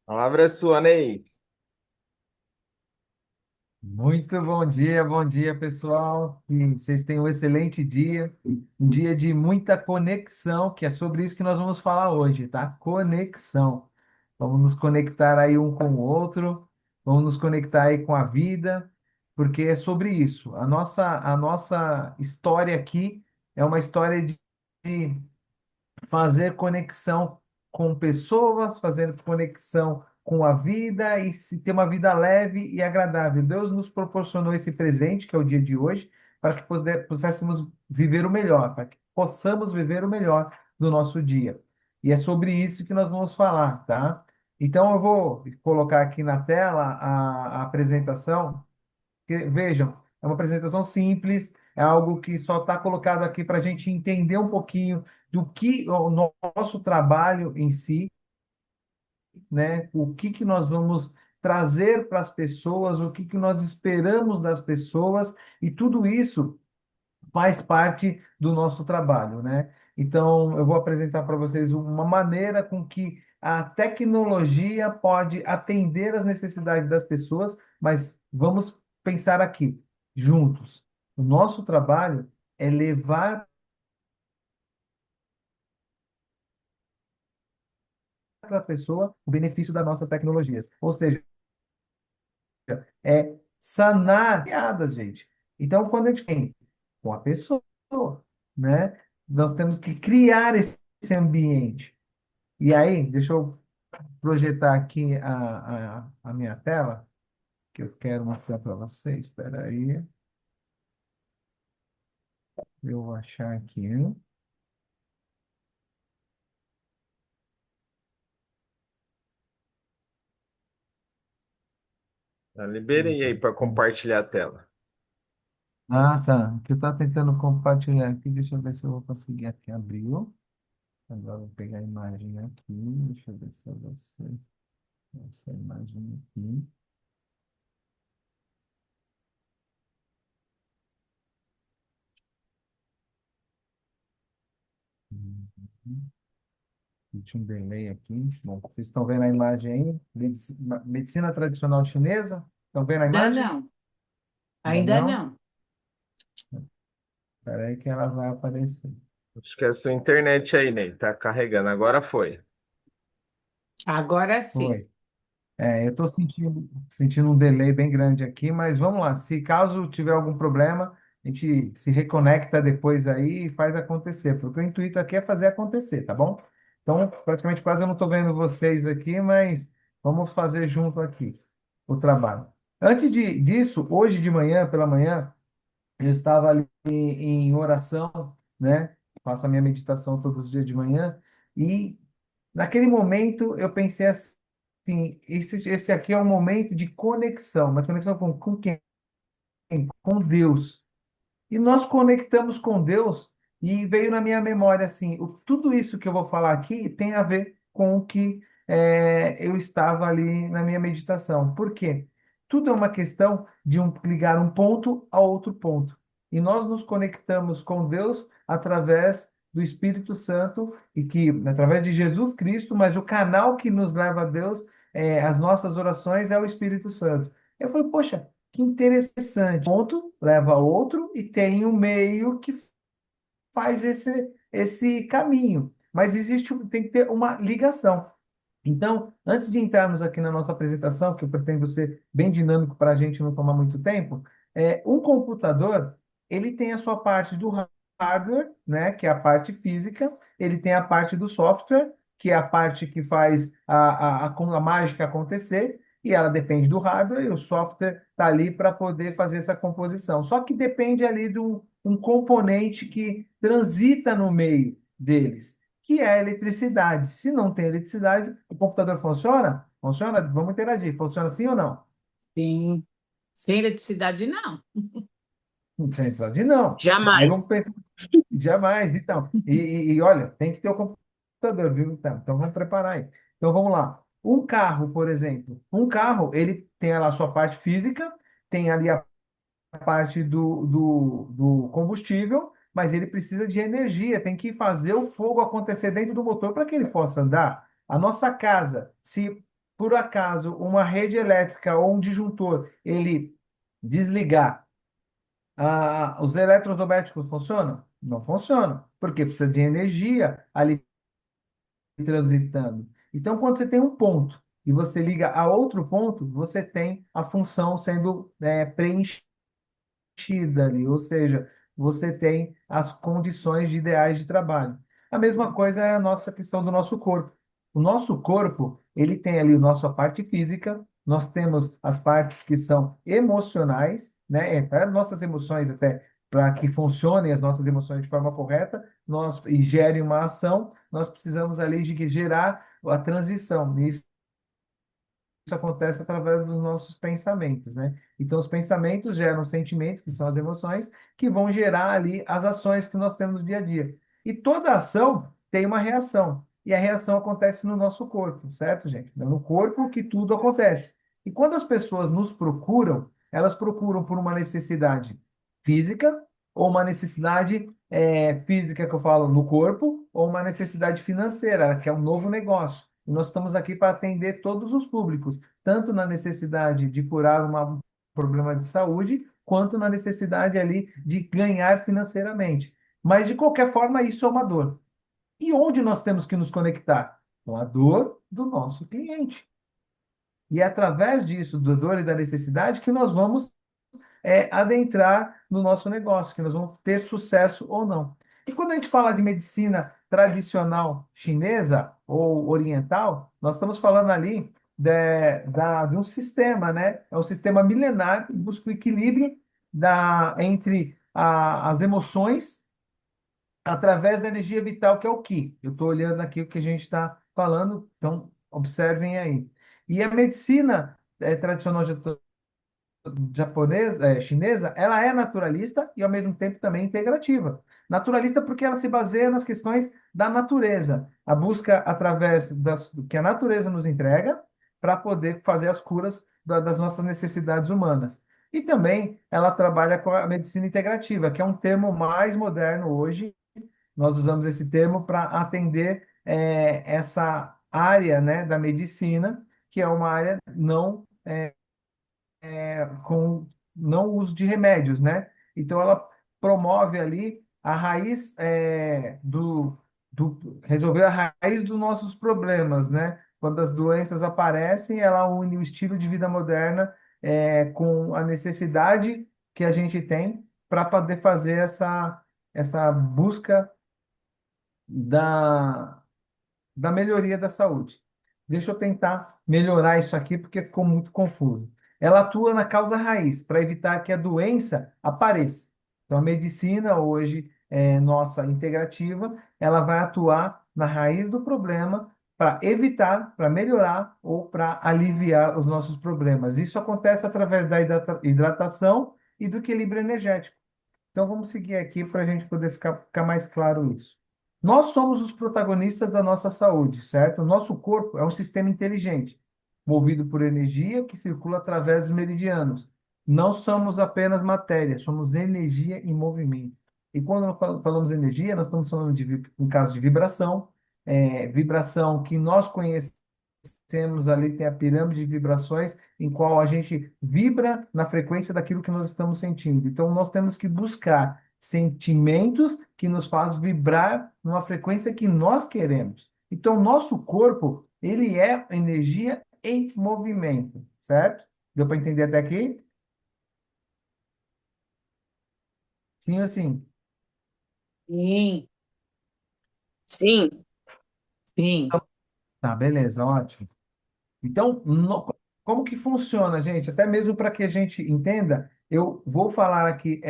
A palavra é sua, Ney. Muito bom dia, pessoal. Que vocês tenham um excelente dia, um dia de muita conexão, que é sobre isso que nós vamos falar hoje, tá? Conexão. Vamos nos conectar aí um com o outro, vamos nos conectar aí com a vida, porque é sobre isso. A nossa história aqui é uma história de fazer conexão com pessoas, fazer conexão com a vida e se ter uma vida leve e agradável. Deus nos proporcionou esse presente, que é o dia de hoje, para que pudéssemos viver o melhor, para que possamos viver o melhor do nosso dia. E é sobre isso que nós vamos falar, tá? Então, eu vou colocar aqui na tela a apresentação. Vejam, é uma apresentação simples, é algo que só está colocado aqui para a gente entender um pouquinho do que o nosso trabalho em si, né? O que que nós vamos trazer para as pessoas, o que que nós esperamos das pessoas, e tudo isso faz parte do nosso trabalho, né? Então, eu vou apresentar para vocês uma maneira com que a tecnologia pode atender às necessidades das pessoas, mas vamos pensar aqui, juntos. O nosso trabalho é levar para a pessoa o benefício das nossas tecnologias. Ou seja, é sanar piadas, gente. Então, quando a gente tem com a pessoa, né? Nós temos que criar esse ambiente. E aí, deixa eu projetar aqui a minha tela, que eu quero mostrar para vocês. Espera aí, eu vou achar aqui. Eu liberei aí para compartilhar a tela. Ah, tá. Que eu estava tentando compartilhar aqui. Deixa eu ver se eu vou conseguir aqui. Abriu. Agora eu vou pegar a imagem aqui. Deixa eu ver se eu vou ser essa imagem aqui. Uhum. Tinha um delay aqui. Bom, vocês estão vendo a imagem aí? Medicina tradicional chinesa? Estão vendo a Ainda imagem? não, Ainda ainda não? não. Espera aí que ela vai aparecer. Acho que é a sua internet aí, Ney. Tá carregando. Agora foi. Agora sim. Foi. É, eu estou sentindo um delay bem grande aqui, mas vamos lá. Se caso tiver algum problema, a gente se reconecta depois aí e faz acontecer, porque o intuito aqui é fazer acontecer, tá bom? Então, praticamente quase eu não estou vendo vocês aqui, mas vamos fazer junto aqui o trabalho. Antes disso, hoje de manhã, pela manhã, eu estava ali em oração, né? Faço a minha meditação todos os dias de manhã, e naquele momento eu pensei assim, esse aqui é um momento de conexão, mas conexão com quem? Com Deus. E nós conectamos com Deus e veio na minha memória assim, tudo isso que eu vou falar aqui tem a ver com o que eu estava ali na minha meditação. Por quê? Tudo é uma questão de ligar um ponto a outro ponto. E nós nos conectamos com Deus através do Espírito Santo e que através de Jesus Cristo, mas o canal que nos leva a Deus, as nossas orações é o Espírito Santo. Eu falei, poxa, que interessante. Ponto leva a outro e tem um meio que faz esse caminho. Mas tem que ter uma ligação. Então, antes de entrarmos aqui na nossa apresentação, que eu pretendo ser bem dinâmico para a gente não tomar muito tempo, um computador, ele tem a sua parte do hardware, né, que é a parte física, ele tem a parte do software, que é a parte que faz a mágica acontecer, e ela depende do hardware, e o software está ali para poder fazer essa composição. Só que depende ali de um componente que transita no meio deles, que é a eletricidade. Se não tem eletricidade, o computador funciona? Funciona? Vamos interagir. Funciona sim ou não? Sim. Sem eletricidade, não. Sem eletricidade, não. Aí vamos Jamais. pensar, jamais. Então, e olha, tem que ter o computador, viu? Então vamos preparar aí. Então vamos lá. Um carro, por exemplo. Um carro, ele tem lá a sua parte física, tem ali a parte do combustível, mas ele precisa de energia, tem que fazer o fogo acontecer dentro do motor para que ele possa andar. A nossa casa, se por acaso uma rede elétrica ou um disjuntor ele desligar, os eletrodomésticos funcionam? Não funcionam, porque precisa de energia ali transitando. Então, quando você tem um ponto e você liga a outro ponto, você tem a função sendo preenchida ali, ou seja, você tem as condições de ideais de trabalho. A mesma coisa é a nossa questão do nosso corpo. O nosso corpo, ele tem ali a nossa parte física, nós temos as partes que são emocionais, né? As nossas emoções até para que funcionem as nossas emoções de forma correta, nós e gerem uma ação, nós precisamos ali de gerar a transição. Isso acontece através dos nossos pensamentos, né? Então, os pensamentos geram sentimentos, que são as emoções, que vão gerar ali as ações que nós temos no dia a dia. E toda ação tem uma reação. E a reação acontece no nosso corpo, certo, gente? É no corpo que tudo acontece. E quando as pessoas nos procuram, elas procuram por uma necessidade física, ou uma necessidade física que eu falo no corpo, ou uma necessidade financeira, que é um novo negócio. E nós estamos aqui para atender todos os públicos, tanto na necessidade de curar um problema de saúde, quanto na necessidade ali de ganhar financeiramente. Mas, de qualquer forma, isso é uma dor. E onde nós temos que nos conectar? Com a dor do nosso cliente. E é através disso, da dor e da necessidade, que nós vamos adentrar no nosso negócio, que nós vamos ter sucesso ou não. E quando a gente fala de medicina tradicional chinesa ou oriental, nós estamos falando ali de um sistema, né? É um sistema milenar que busca o equilíbrio entre as emoções através da energia vital, que é o Qi. Eu estou olhando aqui o que a gente está falando, então observem aí. E a medicina tradicional japonesa, chinesa, ela é naturalista e ao mesmo tempo também integrativa. Naturalista porque ela se baseia nas questões da natureza, a busca através do que a natureza nos entrega para poder fazer as curas das nossas necessidades humanas. E também ela trabalha com a medicina integrativa, que é um termo mais moderno hoje. Nós usamos esse termo para atender essa área, né, da medicina, que é uma área não com não uso de remédios, né? Então ela promove ali a raiz resolver a raiz dos nossos problemas, né? Quando as doenças aparecem, ela une o estilo de vida moderna com a necessidade que a gente tem para poder fazer essa busca da da melhoria da saúde. Deixa eu tentar melhorar isso aqui porque ficou muito confuso. Ela atua na causa raiz para evitar que a doença apareça. Então, a medicina hoje nossa integrativa, ela vai atuar na raiz do problema para evitar, para melhorar ou para aliviar os nossos problemas. Isso acontece através da hidratação e do equilíbrio energético. Então, vamos seguir aqui para a gente poder ficar mais claro isso. Nós somos os protagonistas da nossa saúde, certo? O nosso corpo é um sistema inteligente, movido por energia que circula através dos meridianos. Não somos apenas matéria, somos energia em movimento. E quando nós falamos energia, nós estamos falando em caso de vibração, vibração que nós conhecemos ali, tem a pirâmide de vibrações, em qual a gente vibra na frequência daquilo que nós estamos sentindo. Então, nós temos que buscar sentimentos que nos faz vibrar numa frequência que nós queremos. Então, nosso corpo, ele é energia em movimento, certo? Deu para entender até aqui? Sim ou sim? Sim, Sim, sim. Tá, beleza, ótimo. Então, como que funciona, gente? Até mesmo para que a gente entenda, eu vou falar aqui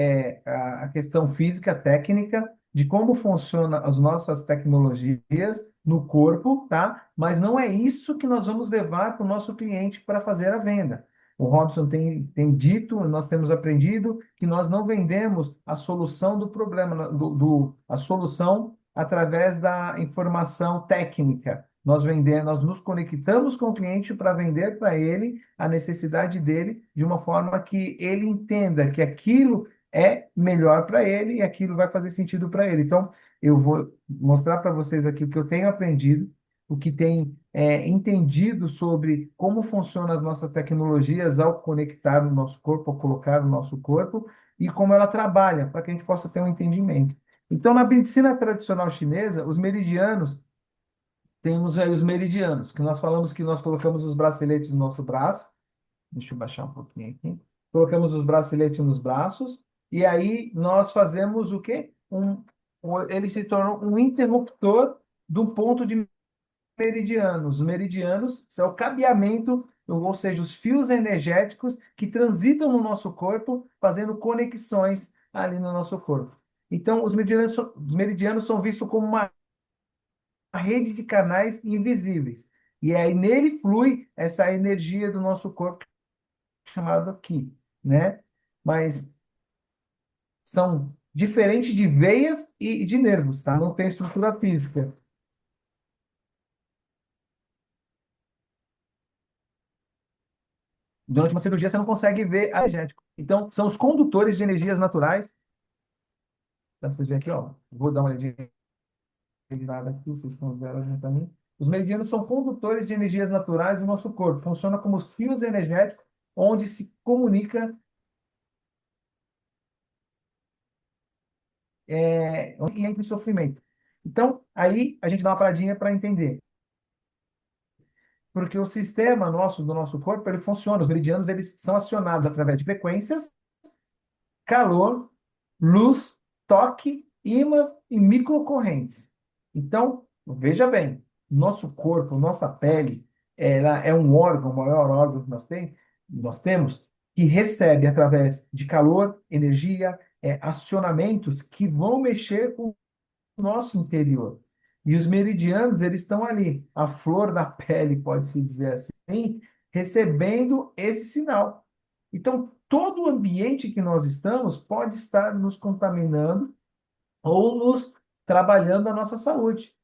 a questão física, técnica, de como funcionam as nossas tecnologias no corpo, tá? Mas não é isso que nós vamos levar para o nosso cliente para fazer a venda. O Robson tem dito, nós temos aprendido que nós não vendemos a solução do problema, a solução através da informação técnica. Nós nos conectamos com o cliente para vender para ele a necessidade dele de uma forma que ele entenda que aquilo é melhor para ele e aquilo vai fazer sentido para ele. Então, eu vou mostrar para vocês aqui o que eu tenho aprendido, o que tem entendido sobre como funcionam as nossas tecnologias ao conectar no nosso corpo, ao colocar no nosso corpo, e como ela trabalha, para que a gente possa ter um entendimento. Então, na medicina tradicional chinesa, os meridianos, temos aí os meridianos, que nós falamos que nós colocamos os braceletes no nosso braço. Deixa eu baixar um pouquinho aqui. Colocamos os braceletes nos braços, e aí nós fazemos o quê? Ele se torna um interruptor do ponto de meridianos. Os meridianos são o cabeamento, ou seja, os fios energéticos que transitam no nosso corpo, fazendo conexões ali no nosso corpo. Então, os meridianos são vistos como uma rede de canais invisíveis. E aí nele flui essa energia do nosso corpo chamado Qi, né? Mas são diferentes de veias e de nervos, tá? Não tem estrutura física. Durante uma cirurgia, você não consegue ver a energético. Então, são os condutores de energias naturais. Dá pra vocês verem aqui, ó. Vou dar uma olhadinha de nada aqui, vocês estão vendo também. Os meridianos são condutores de energias naturais do nosso corpo. Funciona como os fios energéticos onde se comunica e entra em sofrimento. Então, aí a gente dá uma paradinha para entender. Porque o sistema do nosso corpo, ele funciona. Os meridianos, eles são acionados através de frequências, calor, luz, toque, ímãs e microcorrentes. Então, veja bem, nosso corpo, nossa pele, ela é um órgão, o maior órgão que nós temos, que recebe através de calor, energia, acionamentos que vão mexer com nosso interior. E os meridianos, eles estão ali, a flor da pele, pode-se dizer assim, recebendo esse sinal. Então, todo o ambiente que nós estamos pode estar nos contaminando ou nos trabalhando a nossa saúde.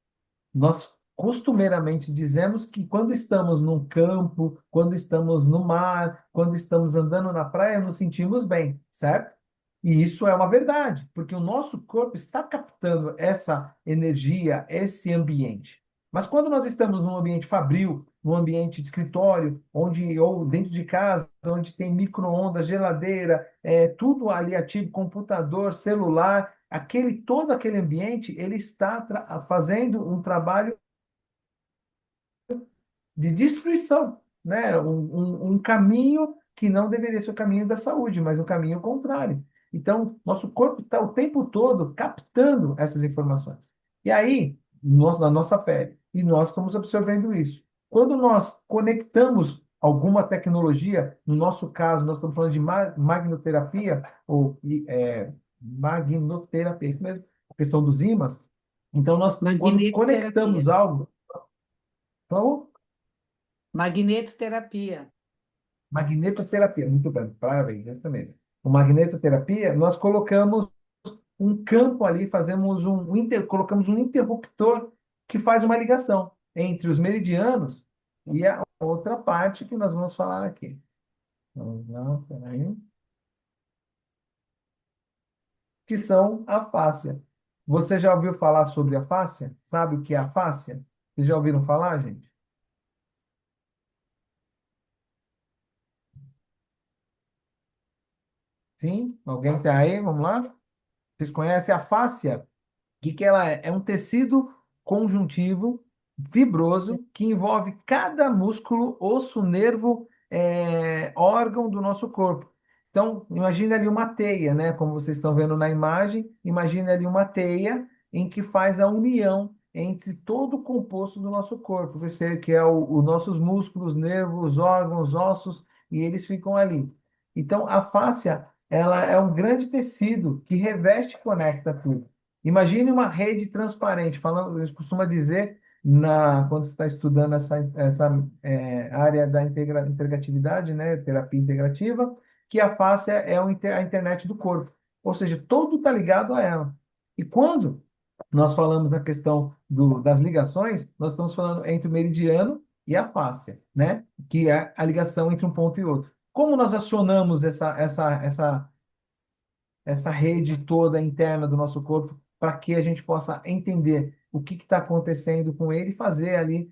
Nós costumeiramente dizemos que quando estamos num campo, quando estamos no mar, quando estamos andando na praia, nos sentimos bem, certo? E isso é uma verdade, porque o nosso corpo está captando essa energia, esse ambiente. Mas quando nós estamos num ambiente fabril, num ambiente de escritório, ou dentro de casa, onde tem micro-ondas, geladeira, tudo ali ativo, computador, celular, todo aquele ambiente, ele está fazendo um trabalho de destruição, né? Um caminho que não deveria ser o caminho da saúde, mas um caminho contrário. Então, nosso corpo está o tempo todo captando essas informações. E aí, na nossa pele, e nós estamos absorvendo isso. Quando nós conectamos alguma tecnologia, no nosso caso, nós estamos falando de magnoterapia, ou magnoterapia, isso mesmo, a questão dos ímãs. Então, quando Magnetoterapia. conectamos algo, então, Magnetoterapia. magnetoterapia, muito bem, parabéns, essa mesmo. O magnetoterapia, nós colocamos um campo ali, colocamos um interruptor que faz uma ligação entre os meridianos e a outra parte que nós vamos falar aqui. Vamos lá, peraí. Que são a fáscia. Você já ouviu falar sobre a fáscia? Sabe o que é a fáscia? Vocês já ouviram falar, gente? Sim? Alguém está aí? Vamos lá? Vocês conhecem a fáscia? Que ela é? É um tecido conjuntivo fibroso que envolve cada músculo, osso, nervo, órgão do nosso corpo. Então, imagine ali uma teia, né? Como vocês estão vendo na imagem, imagine ali uma teia em que faz a união entre todo o composto do nosso corpo, que é os nossos músculos, nervos, órgãos, ossos, e eles ficam ali. Então, a fáscia, ela é um grande tecido que reveste e conecta tudo. Imagine uma rede transparente. Falando, a gente costuma dizer, quando você está estudando essa área da integratividade, né, terapia integrativa, que a face é a internet do corpo. Ou seja, tudo está ligado a ela. E quando nós falamos na questão das ligações, nós estamos falando entre o meridiano e a fáscia, né? Que é a ligação entre um ponto e outro. Como nós acionamos essa rede toda interna do nosso corpo para que a gente possa entender o que está acontecendo com ele e fazer ali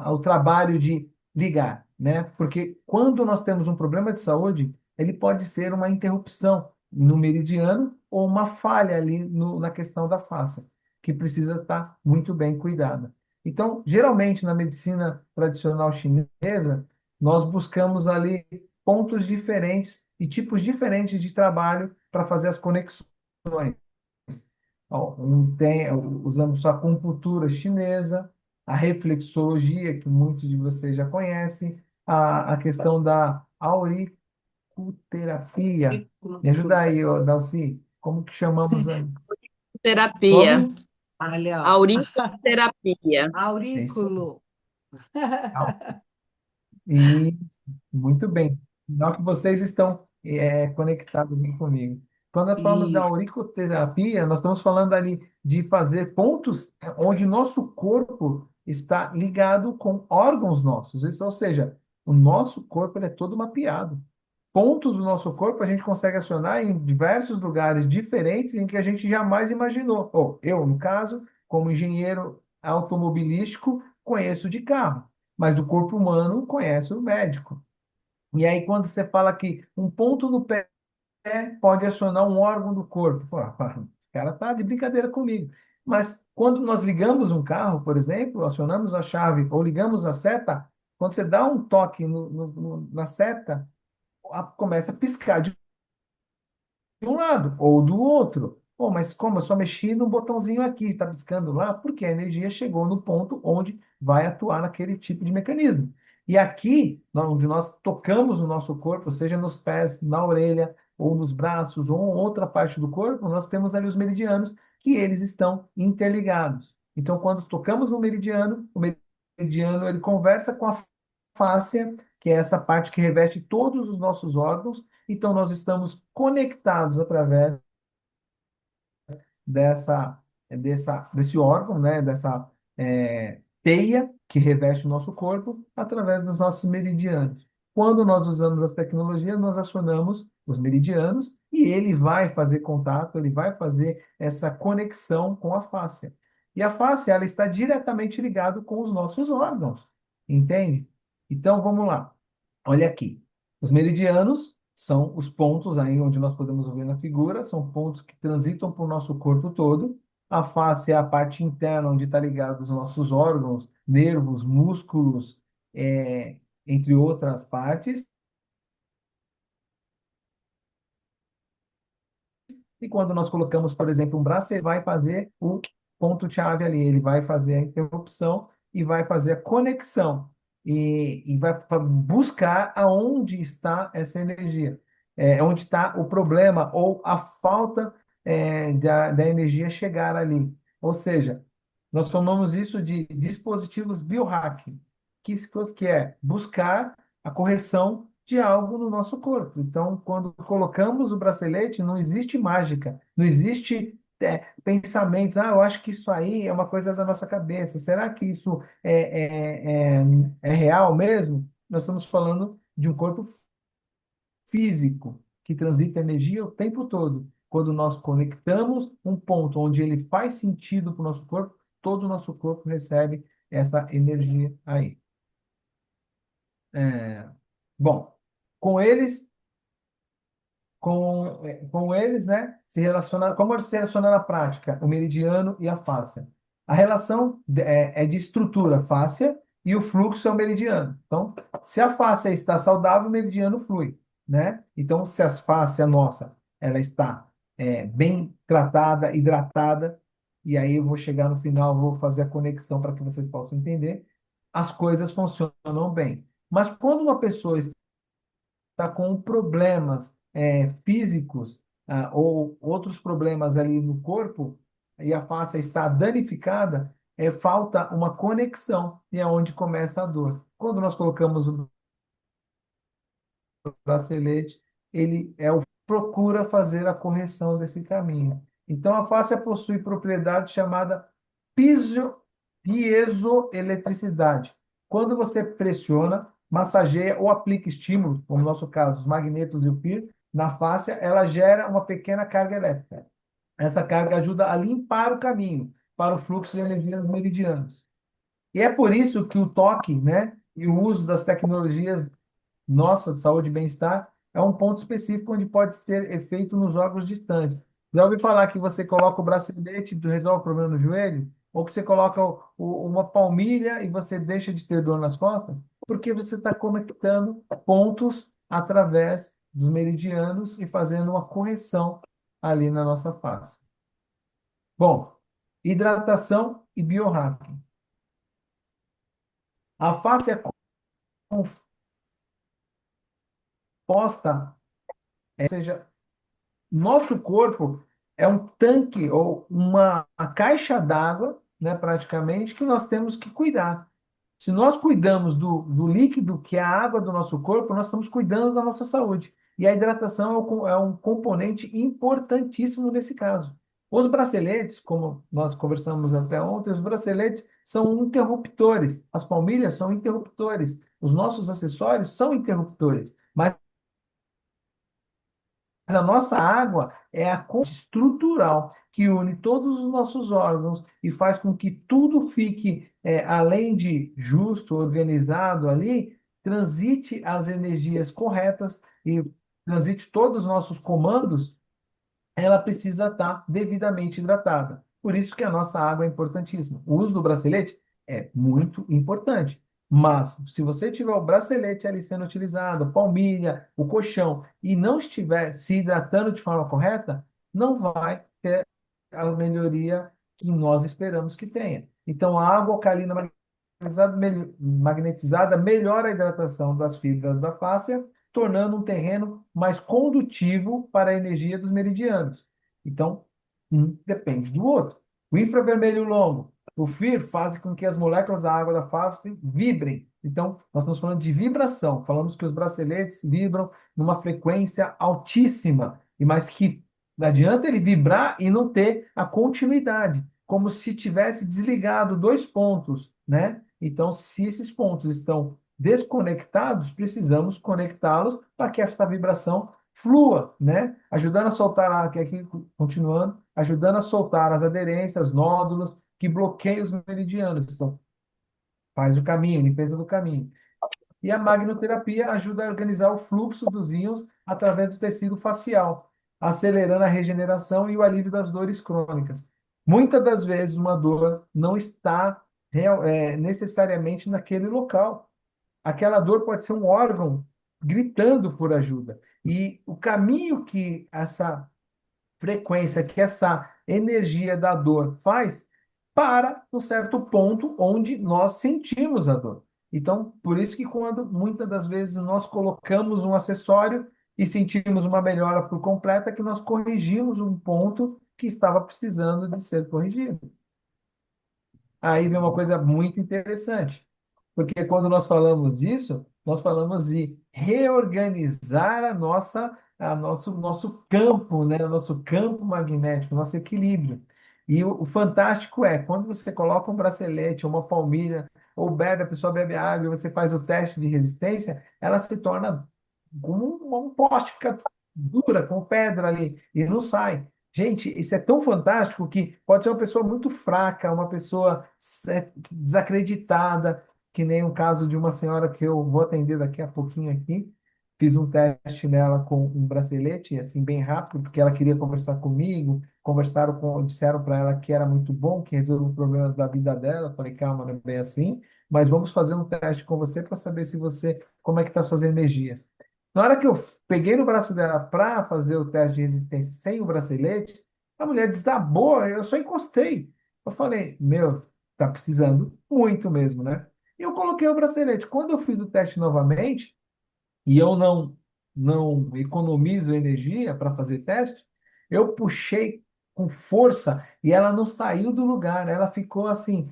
o trabalho de ligar, né? Porque quando nós temos um problema de saúde, ele pode ser uma interrupção no meridiano ou uma falha ali na questão da face, que precisa estar muito bem cuidada. Então, geralmente, na medicina tradicional chinesa, nós buscamos ali pontos diferentes e tipos diferentes de trabalho para fazer as conexões. Ó, usamos a acupuntura chinesa, a reflexologia, que muitos de vocês já conhecem, a questão da auriculoterapia. Me ajuda aí, ó, Dalci, como que chamamos aí? Terapia. Sobre? Olha, ó. Auriculoterapia. É isso aí. Aurículo. Isso, muito bem. Sinal que vocês estão conectados aqui comigo. Quando nós falamos da Isso. auriculoterapia, nós estamos falando ali de fazer pontos onde nosso corpo está ligado com órgãos nossos. Isso, ou seja, o nosso corpo ele é todo mapeado. Pontos do nosso corpo a gente consegue acionar em diversos lugares diferentes em que a gente jamais imaginou. Ou eu, no caso, como engenheiro automobilístico, conheço de carro, mas do corpo humano conhece o médico. E aí, quando você fala que um ponto no pé pode acionar um órgão do corpo, pô, esse cara tá de brincadeira comigo. Mas quando nós ligamos um carro, por exemplo, acionamos a chave ou ligamos a seta, quando você dá um toque na seta, começa a piscar de um lado ou do outro. Pô, mas como? Eu só mexi no botãozinho aqui, está piscando lá, porque a energia chegou no ponto onde vai atuar naquele tipo de mecanismo. E aqui, onde nós tocamos o nosso corpo, seja nos pés, na orelha, ou nos braços, ou em outra parte do corpo, nós temos ali os meridianos, que eles estão interligados. Então, quando tocamos no meridiano, o meridiano ele conversa com a fáscia, que é essa parte que reveste todos os nossos órgãos, então, nós estamos conectados através desse órgão, né? Dessa teia que reveste o nosso corpo, através dos nossos meridianos. Quando nós usamos as tecnologias, nós acionamos os meridianos e ele vai fazer contato, ele vai fazer essa conexão com a fáscia. E a fáscia, ela está diretamente ligada com os nossos órgãos, entende? Então, vamos lá. Olha aqui. Os meridianos são os pontos aí onde nós podemos ver na figura, são pontos que transitam por nosso corpo todo. A face é a parte interna onde está ligado os nossos órgãos, nervos, músculos, entre outras partes. E quando nós colocamos, por exemplo, um braço, ele vai fazer o ponto-chave ali, ele vai fazer a interrupção e vai fazer a conexão. E vai buscar aonde está essa energia, onde está o problema ou a falta da energia chegar ali. Ou seja, nós chamamos isso de dispositivos biohacking, que é buscar a correção de algo no nosso corpo. Então, quando colocamos o bracelete, não existe mágica, não existe pensamentos, eu acho que isso aí é uma coisa da nossa cabeça. Será que isso é real mesmo? Nós estamos falando de um corpo físico que transita energia o tempo todo. Quando nós conectamos um ponto onde ele faz sentido para o nosso corpo, todo o nosso corpo recebe essa energia aí. Bom, com eles com eles, né, como eles se relacionam na prática, o meridiano e a fáscia. A relação é de estrutura, fáscia, e o fluxo é o meridiano. Então, se a fáscia está saudável, o meridiano flui, né? Então, se a fáscia nossa, ela está bem tratada, hidratada, e aí eu vou chegar no final, vou fazer a conexão para que vocês possam entender, as coisas funcionam bem. Mas quando uma pessoa está com problemas físicos ou outros problemas ali no corpo e a face está danificada, falta uma conexão e é onde começa a dor. Quando nós colocamos o bracelete, ele procura fazer a correção desse caminho. Então, a face possui propriedade chamada piso, piezoeletricidade. Quando você pressiona, massageia ou aplica estímulos, como no nosso caso, os magnetos e o pir, na face, ela gera uma pequena carga elétrica. essa carga ajuda a limpar o caminho para o fluxo de energia nos meridianos. E é por isso que o toque, né, e o uso das tecnologias nossa de saúde e bem-estar é um ponto específico onde pode ter efeito nos órgãos distantes. Já ouvi falar que você coloca o bracelete e resolve o problema no joelho? Ou que você coloca uma palmilha e você deixa de ter dor nas costas? Porque você está conectando pontos através dos meridianos e fazendo uma correção ali na nossa face. Bom, hidratação e biohacking. A face é composta, ou seja, nosso corpo é um tanque ou uma caixa d'água, né, praticamente, que nós temos que cuidar. Se nós cuidamos do líquido, que é a água do nosso corpo, nós estamos cuidando da nossa saúde. E a hidratação é um componente importantíssimo nesse caso. Os braceletes, como nós conversamos até ontem, os braceletes são interruptores, as palmilhas são interruptores, os nossos acessórios são interruptores. Mas a nossa água é a corrente estrutural que une todos os nossos órgãos e faz com que tudo fique, além de justo, organizado ali, transite as energias corretas e transite todos os nossos comandos, ela precisa estar devidamente hidratada. Por isso que a nossa água é importantíssima. O uso do bracelete é muito importante. Mas, se você tiver o bracelete ali sendo utilizado, a palmilha, o colchão, e não estiver se hidratando de forma correta, não vai ter a melhoria que nós esperamos que tenha. Então, a água alcalina magnetizada melhora a hidratação das fibras da fáscia, tornando um terreno mais condutivo para a energia dos meridianos. Então, um depende do outro. O infravermelho longo, o FIR, faz com que as moléculas da água da face vibrem. Então, nós estamos falando de vibração. Falamos que os braceletes vibram numa frequência altíssima, e mas que não adianta ele vibrar e não ter a continuidade, como se tivesse desligado dois pontos, né? Então, se esses pontos estão desconectados, precisamos conectá-los para que essa vibração flua, né? Ajudando a soltar, aqui continuando, ajudando a soltar as aderências, nódulos que bloqueiam os meridianos. Então, faz o caminho, limpeza do caminho. E a magnoterapia ajuda a organizar o fluxo dos íons através do tecido facial, acelerando a regeneração e o alívio das dores crônicas. Muitas das vezes, uma dor não está necessariamente naquele local. Aquela dor pode ser um órgão gritando por ajuda. E o caminho que essa frequência, que essa energia da dor faz, para um certo ponto onde nós sentimos a dor. Então, por isso que quando muitas das vezes nós colocamos um acessório e sentimos uma melhora por completa, que nós corrigimos um ponto que estava precisando de ser corrigido. Aí vem uma coisa muito interessante, porque quando nós falamos disso, nós falamos de reorganizar nosso campo, né? O nosso campo magnético, nosso equilíbrio. E o fantástico é, quando você coloca um bracelete, uma palmilha, ou bebe, a pessoa bebe água, e você faz o teste de resistência, ela se torna como um poste, fica dura, com pedra ali, e não sai. Gente, isso é tão fantástico que pode ser uma pessoa muito fraca, uma pessoa desacreditada, que nem o caso de uma senhora que eu vou atender daqui a pouquinho aqui. Fiz um teste nela com um bracelete, assim, bem rápido, porque ela queria conversar comigo. Disseram para ela que era muito bom, que resolveu o problema da vida dela. Eu falei, calma, não é bem assim, mas vamos fazer um teste com você para saber se você, como é que está suas energias. Na hora que eu peguei no braço dela para fazer o teste de resistência sem o bracelete, a mulher desabou, eu só encostei. Eu falei, meu, tá precisando muito mesmo, né? E eu coloquei o bracelete. Quando eu fiz o teste novamente, e eu não economizo energia para fazer teste, eu puxei com força e ela não saiu do lugar. Ela ficou assim,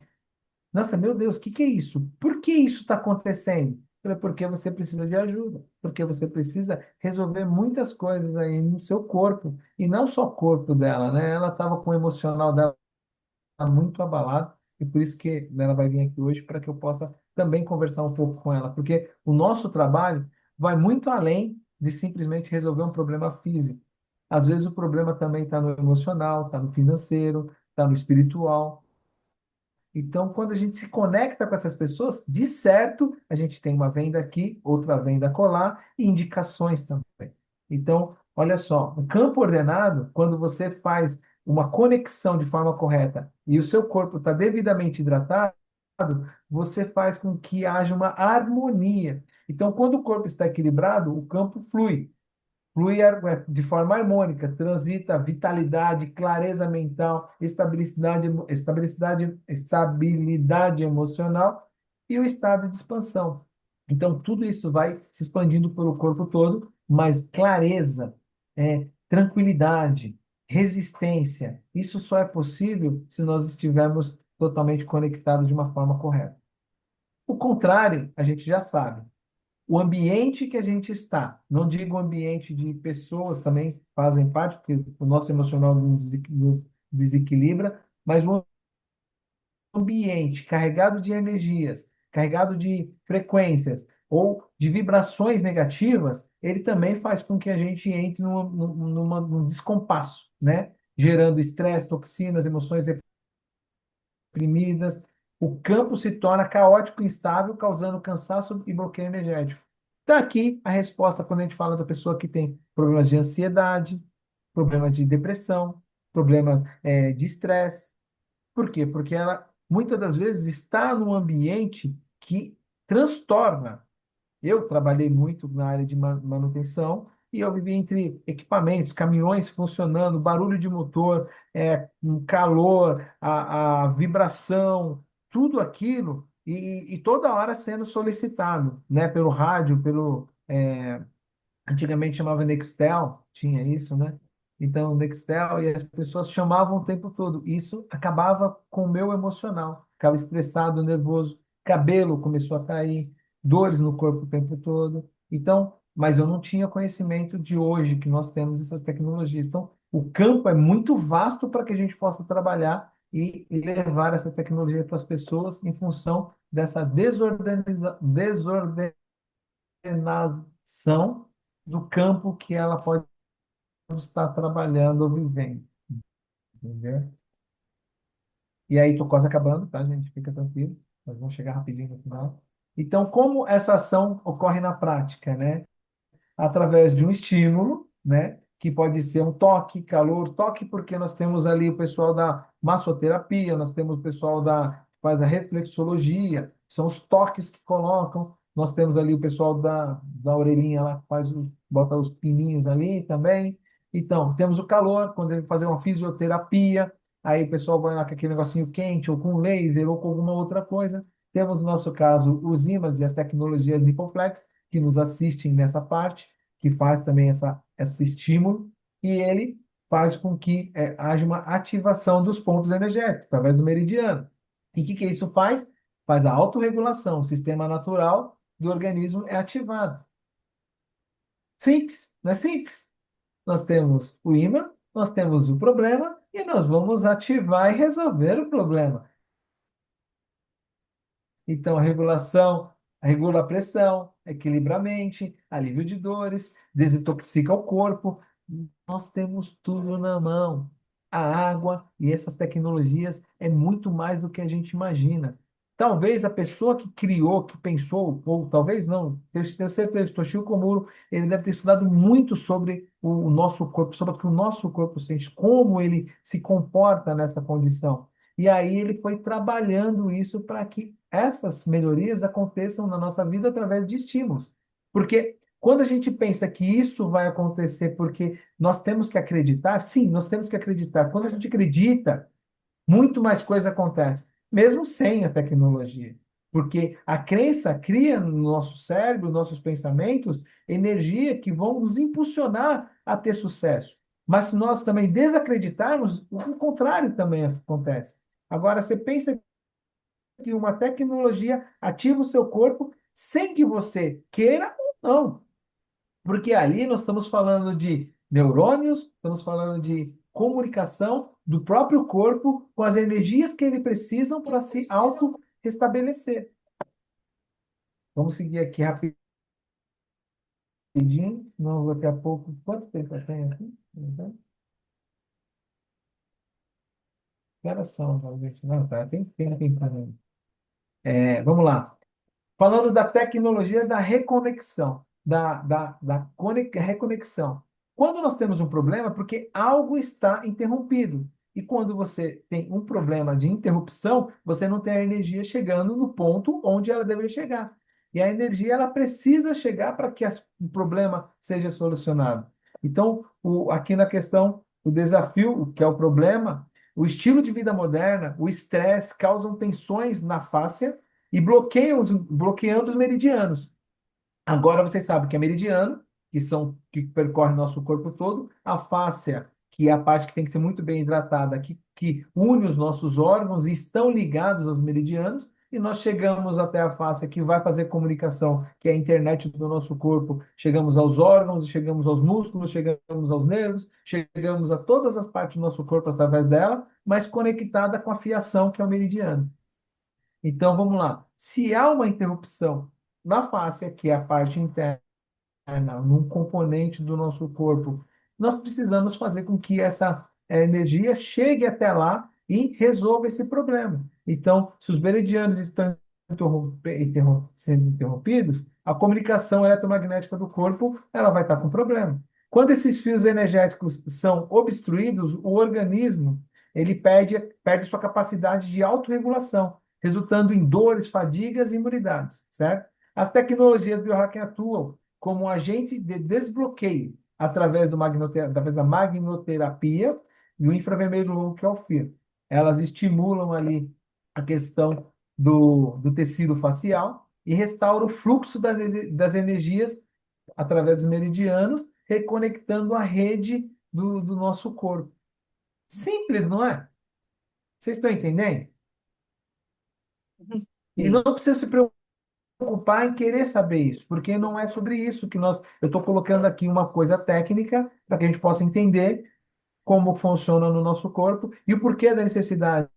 nossa, meu Deus, o que que é isso? Por que isso está acontecendo? Eu falei, porque você precisa de ajuda, porque você precisa resolver muitas coisas aí no seu corpo, e não só o corpo dela, né? Ela estava com o emocional dela muito abalado, e por isso que ela vai vir aqui hoje para que eu possa também conversar um pouco com ela, porque o nosso trabalho vai muito além de simplesmente resolver um problema físico. Às vezes o problema também está no emocional, está no financeiro, está no espiritual. Então, quando a gente se conecta com essas pessoas, de certo, a gente tem uma venda aqui, outra venda acolá e indicações também. Então, olha só, o campo ordenado, quando você faz uma conexão de forma correta e o seu corpo está devidamente hidratado, você faz com que haja uma harmonia. Então, quando o corpo está equilibrado, o campo flui. De forma harmônica, transita vitalidade, clareza mental, estabilidade emocional e o estado de expansão. Então, tudo isso vai se expandindo pelo corpo todo, mas clareza, tranquilidade, resistência, isso só é possível se nós estivermos totalmente conectados de uma forma correta. O contrário, a gente já sabe. O ambiente que a gente está, não digo o ambiente de pessoas também fazem parte, porque o nosso emocional nos desequilibra, mas o ambiente carregado de energias, carregado de frequências ou de vibrações negativas, ele também faz com que a gente entre num descompasso, né? Gerando estresse, toxinas, emoções reprimidas. O campo se torna caótico e instável, causando cansaço e bloqueio energético. Está aqui a resposta quando a gente fala da pessoa que tem problemas de ansiedade, problemas de depressão, problemas de estresse. Por quê? Porque ela, muitas das vezes, está num ambiente que transtorna. Eu trabalhei muito na área de manutenção e eu vivi entre equipamentos, caminhões funcionando, barulho de motor, um calor, a vibração, tudo aquilo, e toda hora sendo solicitado, né, pelo rádio, antigamente chamava Nextel, tinha isso, né? Então, Nextel, e as pessoas chamavam o tempo todo. Isso acabava com o meu emocional. Ficava estressado, nervoso, cabelo começou a cair, dores no corpo o tempo todo. Então, mas eu não tinha conhecimento de hoje que nós temos essas tecnologias. Então, o campo é muito vasto para que a gente possa trabalhar e levar essa tecnologia para as pessoas em função dessa desordenação do campo que ela pode estar trabalhando ou vivendo, entendeu? E aí, estou quase acabando, tá, gente? Fica tranquilo, nós vamos chegar rapidinho no final. Então, como essa ação ocorre na prática, né? Através de um estímulo, né? Que pode ser um toque, calor, toque, porque nós temos ali o pessoal da massoterapia, nós temos o pessoal que faz a reflexologia, são os toques que colocam, nós temos ali o pessoal da orelhinha lá, que bota os pininhos ali também. Então, temos o calor, quando ele fazer uma fisioterapia, aí o pessoal vai lá com aquele negocinho quente, ou com laser, ou com alguma outra coisa. Temos, no nosso caso, os ímãs e as tecnologias Lipoflex, que nos assistem nessa parte, que faz também esse estímulo, e ele faz com que haja uma ativação dos pontos energéticos, através do meridiano. E o que isso faz? Faz a autorregulação, o sistema natural do organismo é ativado. Simples, não é simples? Nós temos o ímã, nós temos o problema, e nós vamos ativar e resolver o problema. Então, a regulação regula a pressão, equilibra a mente, alívio de dores, desintoxica o corpo. Nós temos tudo na mão. A água e essas tecnologias é muito mais do que a gente imagina. Talvez a pessoa que criou, que pensou, ou talvez não, tenho certeza, Toshio Komuro, ele deve ter estudado muito sobre o nosso corpo, sobre o que o nosso corpo sente, como ele se comporta nessa condição. E aí ele foi trabalhando isso para que essas melhorias aconteçam na nossa vida através de estímulos. Porque quando a gente pensa que isso vai acontecer porque nós temos que acreditar, sim, nós temos que acreditar. Quando a gente acredita, muito mais coisa acontece, mesmo sem a tecnologia. Porque a crença cria no nosso cérebro, nossos pensamentos, energia que vão nos impulsionar a ter sucesso. Mas se nós também desacreditarmos, o contrário também acontece. Agora, você pensa que uma tecnologia ativa o seu corpo sem que você queira ou não. Porque ali nós estamos falando de neurônios, estamos falando de comunicação do próprio corpo com as energias que ele precisa para se auto-restabelecer. Vamos seguir aqui rapidinho, senão daqui a pouco. Quanto tempo eu tenho aqui? Uhum. Que horas são, gente? Não, tá, tem tempo ainda. Vamos lá. Falando da tecnologia da reconexão, reconexão. Quando nós temos um problema, é porque algo está interrompido. E quando você tem um problema de interrupção, você não tem a energia chegando no ponto onde ela deveria chegar. E a energia ela precisa chegar para que o problema seja solucionado. Então, aqui na questão, o desafio, que é o problema, o estilo de vida moderna, o estresse causam tensões na face e bloqueando os meridianos. Agora você sabe que é meridiano, que percorre nosso corpo todo, a fáscia, que é a parte que tem que ser muito bem hidratada, que une os nossos órgãos e estão ligados aos meridianos, e nós chegamos até a fáscia que vai fazer comunicação, que é a internet do nosso corpo. Chegamos aos órgãos, chegamos aos músculos, chegamos aos nervos, chegamos a todas as partes do nosso corpo através dela, mas conectada com a fiação, que é o meridiano. Então, vamos lá. Se há uma interrupção na fáscia, que é a parte interna, num componente do nosso corpo, nós precisamos fazer com que essa energia chegue até lá e resolva esse problema. Então, se os meridianos estão sendo interrompidos, a comunicação eletromagnética do corpo ela vai estar com problema. Quando esses fios energéticos são obstruídos, o organismo ele perde sua capacidade de autorregulação, resultando em dores, fadigas e imunidades, certo? As tecnologias biohacking atuam como um agente de desbloqueio através da magnoterapia e o infravermelho longo, que é o FIR. Elas estimulam ali a questão do tecido facial e restauram o fluxo das energias através dos meridianos, reconectando a rede do nosso corpo. Simples, não é? Vocês estão entendendo? E Sim. não precisa se preocupar em querer saber isso, porque não é sobre isso que eu estou colocando aqui uma coisa técnica para que a gente possa entender como funciona no nosso corpo e o porquê da necessidade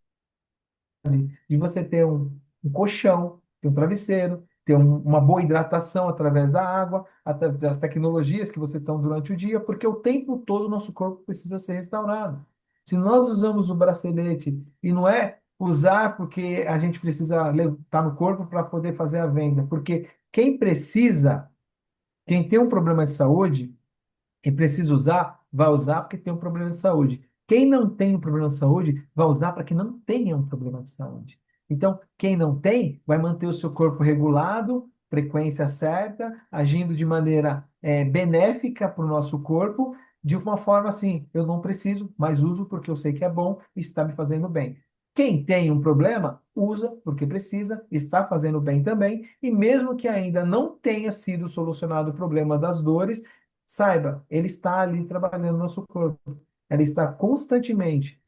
de você ter um colchão, ter um travesseiro, ter uma boa hidratação através da água, através das tecnologias que você tem durante o dia, porque o tempo todo o nosso corpo precisa ser restaurado. Se nós usamos o bracelete e não é usar porque a gente precisa estar no corpo para poder fazer a venda, porque quem precisa, quem tem um problema de saúde, quem precisa usar, vai usar porque tem um problema de saúde. Quem não tem um problema de saúde, vai usar para que não tenha um problema de saúde. Então, quem não tem, vai manter o seu corpo regulado, frequência certa, agindo de maneira benéfica para o nosso corpo, de uma forma assim, eu não preciso, mas uso porque eu sei que é bom e está me fazendo bem. Quem tem um problema, usa porque precisa, está fazendo bem também, e mesmo que ainda não tenha sido solucionado o problema das dores, saiba, ele está ali trabalhando no nosso corpo. Ela está constantemente,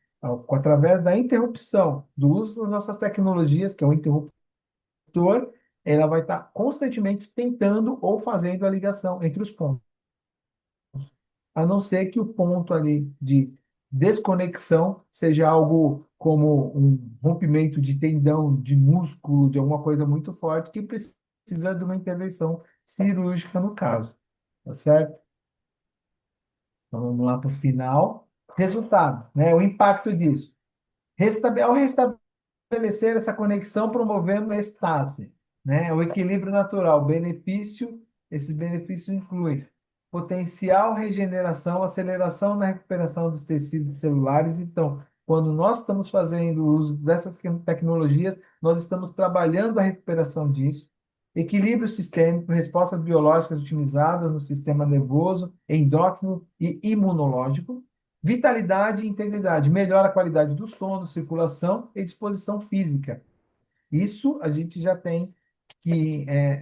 através da interrupção do uso das nossas tecnologias, que é o interruptor, ela vai estar constantemente tentando ou fazendo a ligação entre os pontos. A não ser que o ponto ali de desconexão seja algo como um rompimento de tendão, de músculo, de alguma coisa muito forte, que precisa de uma intervenção cirúrgica no caso. Tá certo? Então, vamos lá para o final. Resultado, né? O impacto disso. Ao restabelecer essa conexão, promovendo a estase, né? O equilíbrio natural. Esses benefícios incluem potencial regeneração, aceleração na recuperação dos tecidos celulares. Então, quando nós estamos fazendo uso dessas tecnologias, nós estamos trabalhando a recuperação disso. Equilíbrio sistêmico, respostas biológicas otimizadas no sistema nervoso, endócrino e imunológico. Vitalidade e integridade, melhora a qualidade do sono, circulação e disposição física. Isso a gente já tem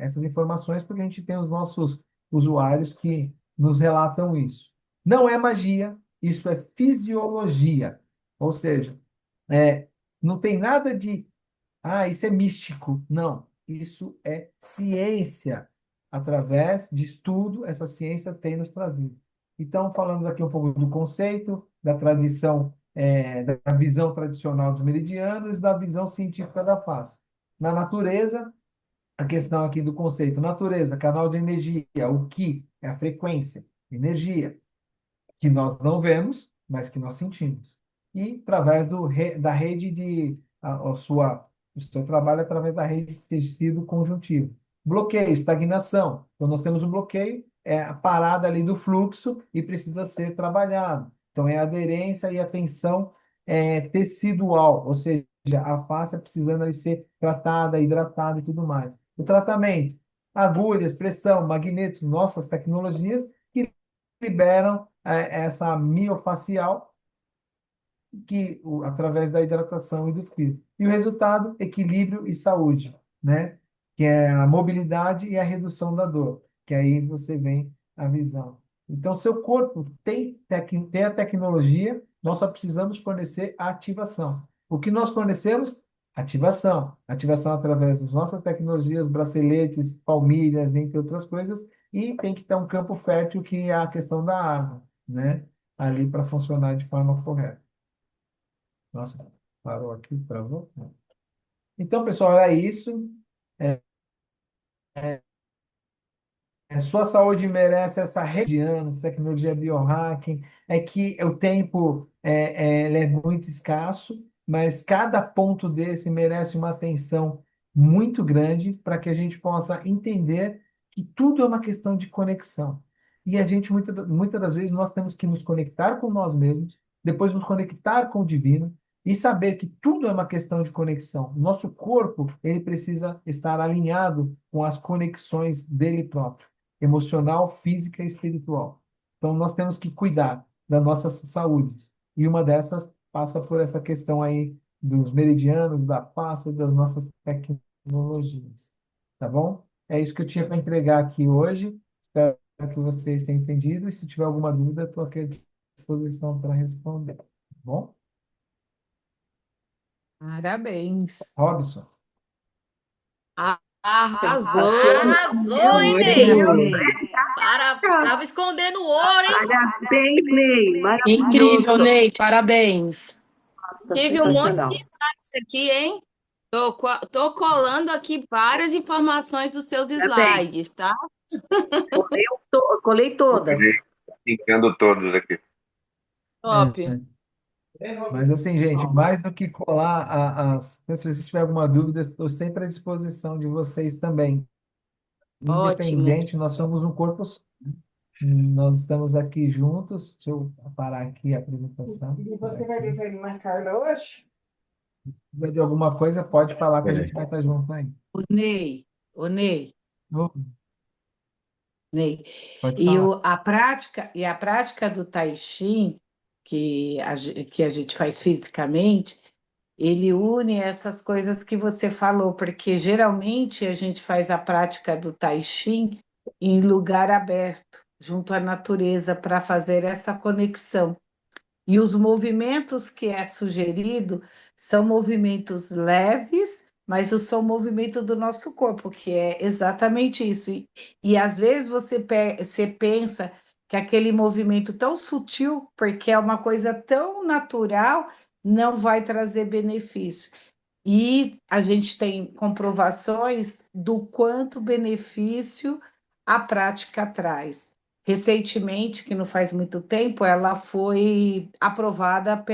essas informações porque a gente tem os nossos usuários que nos relatam isso. Não é magia, isso é fisiologia. Ou seja, é, não tem nada de isso é místico. Não, isso é ciência. Através de estudo, essa ciência tem nos trazido. Então, falamos aqui um pouco do conceito, da tradição, da visão tradicional dos meridianos, da visão científica da face. Na natureza, a questão aqui do conceito. Natureza, canal de energia. O Ki é a frequência, energia. que nós não vemos, mas que nós sentimos. E através da rede o seu trabalho é através da rede de tecido conjuntivo. Bloqueio, estagnação. Quando nós temos um bloqueio, é a parada ali do fluxo e precisa ser trabalhado. Então, é a aderência e a tensão tecidual, ou seja, a face precisando ali ser tratada, hidratada e tudo mais. O tratamento, agulhas, pressão, magnetos, nossas tecnologias que liberam essa miofacial através da hidratação e do frio. E o resultado, equilíbrio e saúde, né? Que é a mobilidade e a redução da dor, que aí você vem a visão. Então, seu corpo tem a tecnologia, nós só precisamos fornecer a ativação. O que nós fornecemos? Ativação. Ativação através das nossas tecnologias, braceletes, palmilhas, entre outras coisas, e tem que ter um campo fértil, que é a questão da água, né? Ali para funcionar de forma correta. Nossa, parou aqui, travou? Então, pessoal, era isso. Sua saúde merece essa rede de anos, tecnologia biohacking. É que o tempo ele é muito escasso, mas cada ponto desse merece uma atenção muito grande para que a gente possa entender que tudo é uma questão de conexão. E a gente, muitas das vezes, nós temos que nos conectar com nós mesmos, depois nos conectar com o divino e saber que tudo é uma questão de conexão. Nosso corpo, ele precisa estar alinhado com as conexões dele próprio emocional, física e espiritual. Então, nós temos que cuidar da nossa saúde. E uma dessas passa por essa questão aí dos meridianos, da face, das nossas tecnologias. Tá bom? É isso que eu tinha para entregar aqui hoje. Espero que vocês tenham entendido. E se tiver alguma dúvida, estou aqui à disposição para responder. Tá bom? Parabéns. Robson. Arrasou. Arrasou, hein, Ney? Tava escondendo o ouro, hein? Parabéns, Ney. Incrível, Maravilhoso. Ney. Parabéns. Nossa, Tive um monte de sensacional. slides aqui, hein? Tô colando aqui várias informações dos seus Parabéns. slides, tá? Colei todas. Linkando todos aqui. Top. Mas assim, gente, mais do que colar se vocês tiverem alguma dúvida, estou sempre à disposição de vocês também. Ótimo. Independente, nós somos um corpo só. Nós estamos aqui juntos. Deixa eu parar aqui a apresentação. E você vai levar ele na Carla hoje? Se tiver de alguma coisa, pode falar que a gente vai estar junto aí. O Ney, Ney. Pode E falar. a prática do Tai Chi, que a gente faz fisicamente, ele une essas coisas que você falou, porque geralmente a gente faz a prática do Tai Chi em lugar aberto, junto à natureza, para fazer essa conexão. E os movimentos que é sugerido são movimentos leves, mas são movimentos do nosso corpo, que é exatamente isso. E às vezes você pensa que aquele movimento tão sutil, porque é uma coisa tão natural, não vai trazer benefício. E a gente tem comprovações do quanto benefício a prática traz. Recentemente, que não faz muito tempo, ela foi aprovada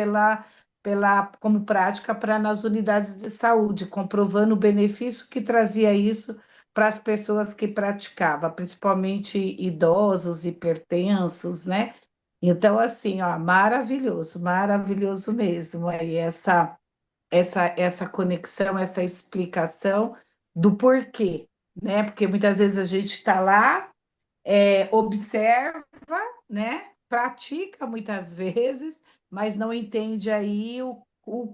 como prática nas unidades de saúde, comprovando o benefício que trazia isso para as pessoas que praticavam, principalmente idosos, hipertensos, né? Então, assim, ó, maravilhoso, maravilhoso mesmo. Aí essa conexão, essa explicação do porquê, né? Porque muitas vezes a gente está lá, observa, né? Pratica muitas vezes, mas não entende aí o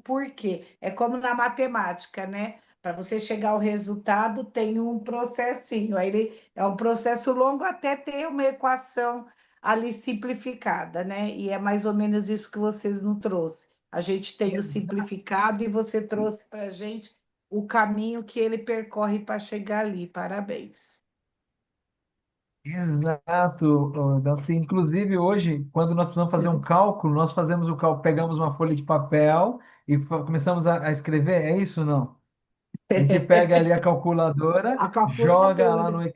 porquê. É como na matemática, né? Para você chegar ao resultado, tem um processinho. Aí é um processo longo até ter uma equação ali simplificada, né? E é mais ou menos isso que vocês nos trouxeram. A gente tem o simplificado e você trouxe para a gente o caminho que ele percorre para chegar ali. Parabéns. Exato, Dalci. Inclusive, hoje, quando nós precisamos fazer um cálculo, nós fazemos o cálculo, pegamos uma folha de papel e começamos a escrever. É isso ou não? A gente pega ali a calculadora, A joga lá calculadora. no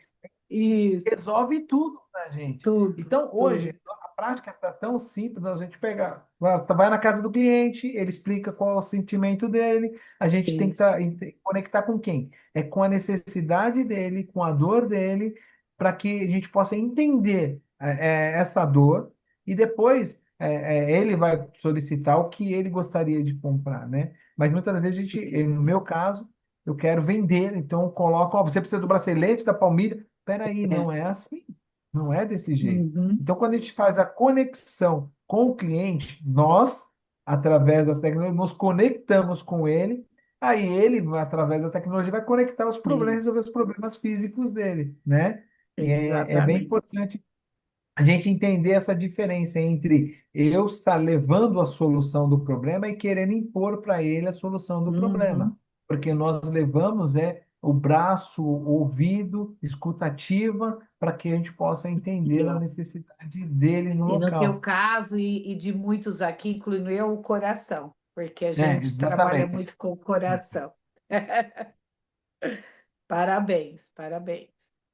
Isso, resolve tudo para a gente. tudo. Então, hoje, prática está tão simples, a gente pega, vai na casa do cliente, ele explica qual é o sentimento dele, a gente tem que Isso. conectar com quem? É com a necessidade dele, com a dor dele, para que a gente possa entender essa dor e depois ele vai solicitar o que ele gostaria de comprar, né? Mas muitas vezes no meu caso, eu quero vender, então eu coloco, ó, você precisa do bracelete, da palmilha. Peraí, É. não é assim. Não é desse jeito. Uhum. Então, quando a gente faz a conexão com o cliente, nós, através das tecnologias, nos conectamos com ele, aí ele, através da tecnologia, vai conectar os problemas, resolver os Isso. problemas físicos dele, né? E é bem Exatamente. importante a gente entender essa diferença entre eu estar levando a solução do problema e querendo impor para ele a solução do problema. Uhum. Porque nós levamos o braço, o ouvido, escutativa, para que a gente possa entender a Entendeu? necessidade dele no E no teu local. caso, e de muitos aqui, incluindo eu, o coração, porque a gente trabalha Exatamente. muito com o coração. Parabéns, parabéns.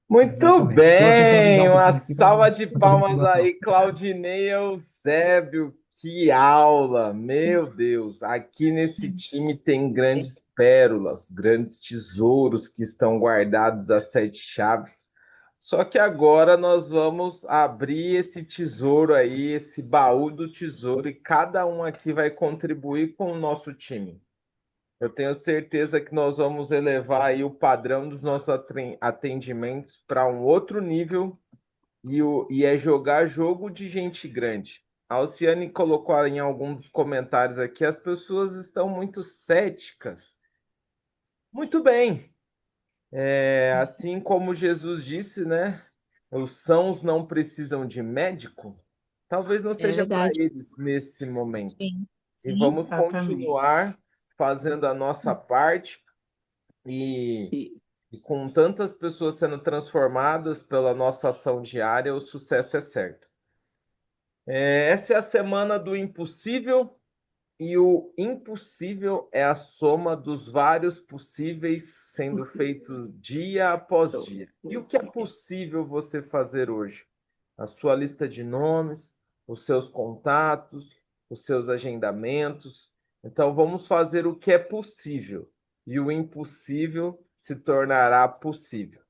Muito Exatamente. Estou tentando lidar bem, um uma pouquinho aqui para salva de fazer palmas motivação. aí, Claudinei Eusébio, que aula, meu Deus, aqui nesse time tem grandes pérolas, grandes tesouros que estão guardados às sete chaves, só que agora nós vamos abrir esse tesouro aí, esse baú do tesouro, e cada um aqui vai contribuir com o nosso time. Eu tenho certeza que nós vamos elevar aí o padrão dos nossos atendimentos para um outro nível e é jogar jogo de gente grande. A Alciane colocou em alguns dos comentários aqui, as pessoas estão muito céticas. Muito bem. Assim como Jesus disse, né? Os sãos não precisam de médico. Talvez não É seja para verdade. eles nesse momento. Sim. E Sim. vamos Exatamente. continuar fazendo a nossa parte e E- E com tantas pessoas sendo transformadas pela nossa ação diária, o sucesso é certo. Essa é a semana do impossível, e o impossível é a soma dos vários possíveis sendo feitos dia após dia. E o que é possível você fazer hoje? A sua lista de nomes, os seus contatos, os seus agendamentos. Então, vamos fazer o que é possível, e o impossível se tornará possível.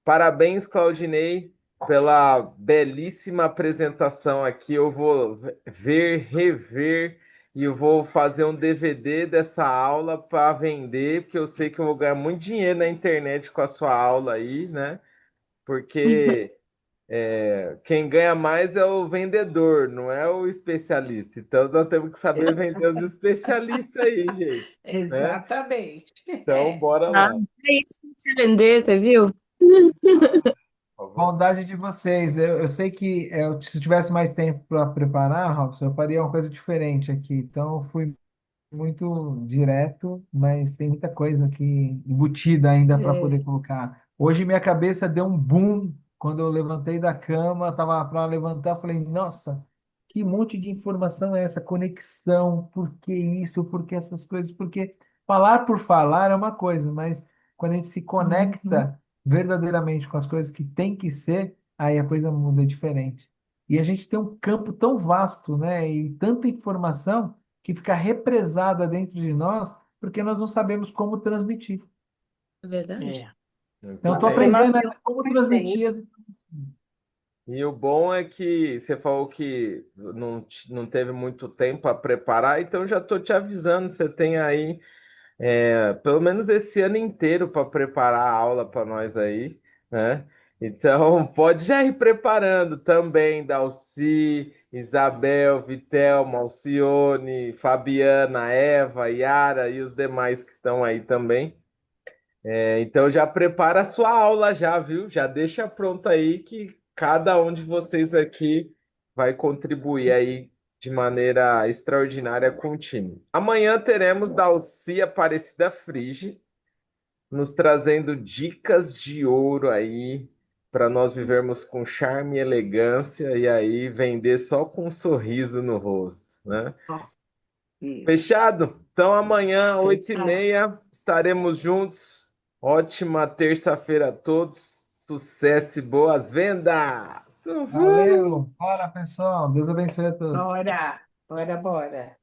Parabéns, Claudinei, pela belíssima apresentação aqui. Eu vou ver, rever e eu vou fazer um DVD dessa aula para vender, porque eu sei que eu vou ganhar muito dinheiro na internet com a sua aula aí, né? Porque quem ganha mais é o vendedor, não é o especialista. Então nós temos que saber vender os especialistas aí, gente, né? Exatamente. Então, bora Ah, lá. é isso que você vender, você viu? Por favor. Bondade de vocês. Eu sei que se eu tivesse mais tempo para preparar, Robson, eu faria uma coisa diferente aqui. Então, eu fui muito direto, mas tem muita coisa aqui embutida ainda para É. poder colocar. Hoje minha cabeça deu um boom quando eu levantei da cama, estava para levantar, eu falei, nossa, que monte de informação é essa? Conexão, por que isso, por que essas coisas? Porque falar por falar é uma coisa, mas quando a gente se Uhum. conecta verdadeiramente com as coisas que tem que ser, aí a coisa muda diferente. E a gente tem um campo tão vasto, né? E tanta informação que fica represada dentro de nós porque nós não sabemos como transmitir. É verdade. É. Então, eu Muito estou Você bem. aprendendo bateu ainda como perfeito. transmitir. E o bom é que você falou que não teve muito tempo para preparar, então já estou te avisando, você tem aí pelo menos esse ano inteiro para preparar a aula para nós aí, né? Então pode já ir preparando também, Dalci, Isabel, Vitelma, Alcione, Fabiana, Eva, Yara e os demais que estão aí também. Então já prepara a sua aula já, viu? Já deixa pronta aí que cada um de vocês aqui vai contribuir aí de maneira extraordinária com o time. Amanhã teremos Dalcia Aparecida Frige nos trazendo dicas de ouro aí para nós vivermos com charme e elegância e aí vender só com um sorriso no rosto, né? Ó, isso. Fechado? Então amanhã, oito e Fechado. meia, estaremos juntos. Ótima terça-feira a todos. Sucesso e boas vendas! Uhul. Valeu. Bora, pessoal. Deus abençoe a todos. Bora, bora, bora.